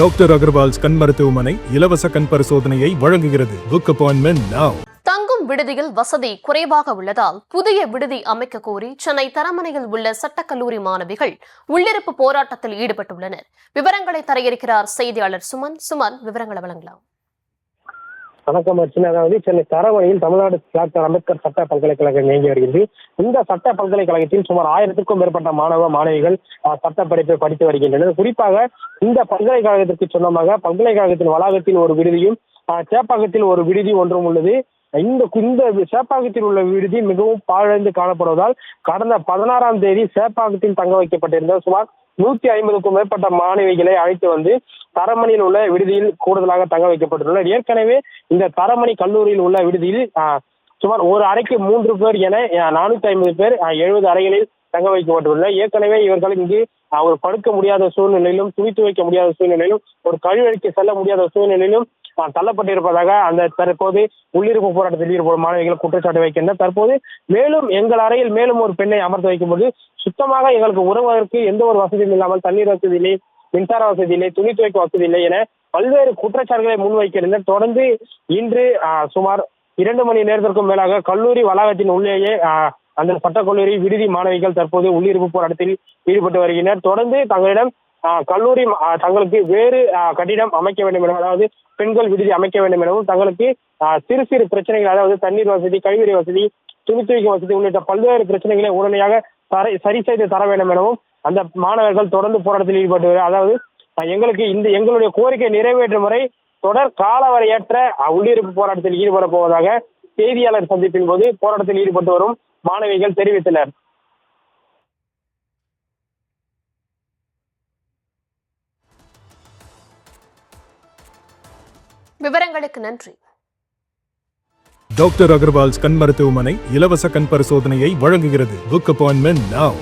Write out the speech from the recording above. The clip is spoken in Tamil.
டாக்டர் அகர்வால்ஸ் கண் மருத்துவமனை இலவச கண் பரிசோதனையை வழங்குகிறது. Book appointment now. தங்கும் விடுதியில் வசதி குறைவாக உள்ளதால் புதிய விடுதி அமைக்க கோரி சென்னை தரமணையில் உள்ள சட்டக்கல்லூரி மாணவிகள் உள்ளிருப்பு போராட்டத்தில் ஈடுபட்டுள்ளனர். விவரங்களை தர இருக்கிறார் செய்தியாளர் சுமன். விவரங்களை வழங்கலாம். வணக்கம் அர்ச்சனா. அதாவது சென்னை தரமணையில் தமிழ்நாடு டாக்டர் அம்பேத்கர் சட்ட பல்கலைக்கழகம் இயங்கி வருகிறது. இந்த சட்ட பல்கலைக்கழகத்தில் சுமார் 1000க்கும் மேற்பட்ட மாணவிகள் சட்ட படிப்பை படித்து வருகின்றனர். குறிப்பாக இந்த பல்கலைக்கழகத்திற்கு சொந்தமாக பல்கலைக்கழகத்தின் வளாகத்தில் ஒரு விடுதியும் சேப்பாக்கத்தில் ஒரு விடுதி ஒன்றும் உள்ளது. இந்த சேப்பாக்கத்தில் உள்ள விடுதி மிகவும் பாழடைந்து காணப்படுவதால் கடந்த 16ஆம் தேதி சேப்பாக்கத்தில் தங்க வைக்கப்பட்டிருந்த சுமார் 150க்கும் மேற்பட்ட மாணவிகளை அழைத்து வந்து தரமணியில் உள்ள விடுதியில் கூடுதலாக தங்க வைக்கப்பட்டுள்ளனர். ஏற்கனவே இந்த தரமணி கல்லூரியில் உள்ள விடுதியில் சுமார் ஒரு அறைக்கு 3 பேர் என 450 பேர் 70 அறைகளில் தங்க வைக்கப்பட்டுள்ளனர். ஏற்கனவே இவர்கள் இங்கு ஒரு படுக்க முடியாத சூழ்நிலையிலும், துணி துவைக்க முடியாத சூழ்நிலையிலும், ஒரு கழிவறைக்கு செல்ல முடியாத சூழ்நிலையிலும் தள்ளப்பட்டிருப்பதாக அந்த தற்போது உள்ளிருப்பு போராட்டத்தில் ஈடுபடும் மாணவிகள் குற்றச்சாட்டு வைக்கின்றனர். தற்போது மேலும் எங்கள் அறையில் மேலும் ஒரு பெண்ணை அமர்த்த வைக்கும்போது சுத்தமாக எங்களுக்கு உறவுவதற்கு எந்த ஒரு வசதியும் இல்லாமல் தண்ணீர் வசதி இல்லை, மின்சார வசதி இல்லை, துணி துவைக்க வசதி இல்லை என பல்வேறு குற்றச்சாட்டுகளை முன்வைக்கின்றனர். தொடர்ந்து இன்று சுமார் 2 மணி நேரத்திற்கும் மேலாக கல்லூரி வளாகத்தின் உள்ளேயே அந்த சட்டக்கல்லூரி விடுதி மாணவிகள் தற்போது உள்ளிருப்பு போராட்டத்தில் ஈடுபட்டு வருகின்றனர். தொடர்ந்து தங்களிடம் கல்லூரி தங்களுக்கு வேறு கட்டிடம் அமைக்க வேண்டும் எனவும், அதாவது பெண்கள் விடுதி அமைக்க வேண்டும் எனவும், தங்களுக்கு சிறு சிறு பிரச்சனைகள், அதாவது தண்ணீர் வசதி, கழிவறை வசதி, துணி துவைக்க வசதி உள்ளிட்ட பல்வேறு பிரச்சனைகளை உடனடியாக சரி செய்து தர வேண்டும் எனவும் அந்த மாணவர்கள் தொடர்ந்து போராட்டத்தில் ஈடுபட்டு அதாவது எங்களுக்கு எங்களுடைய கோரிக்கை நிறைவேற்றும் வரை தொடர் காலவரையற்ற உள்ளிருப்பு போராட்டத்தில் ஈடுபட போவதாக செய்தியாளர் சந்திப்பின் போது போராட்டத்தில் ஈடுபட்டு வரும் மாணவிகள் தெரிவித்தனர். விவரங்களுக்கு நன்றி. டாக்டர் அகர்வால்ஸ் கண் மருத்துவமனை இலவச கண் பரிசோதனையை வழங்குகிறது. Book appointment now.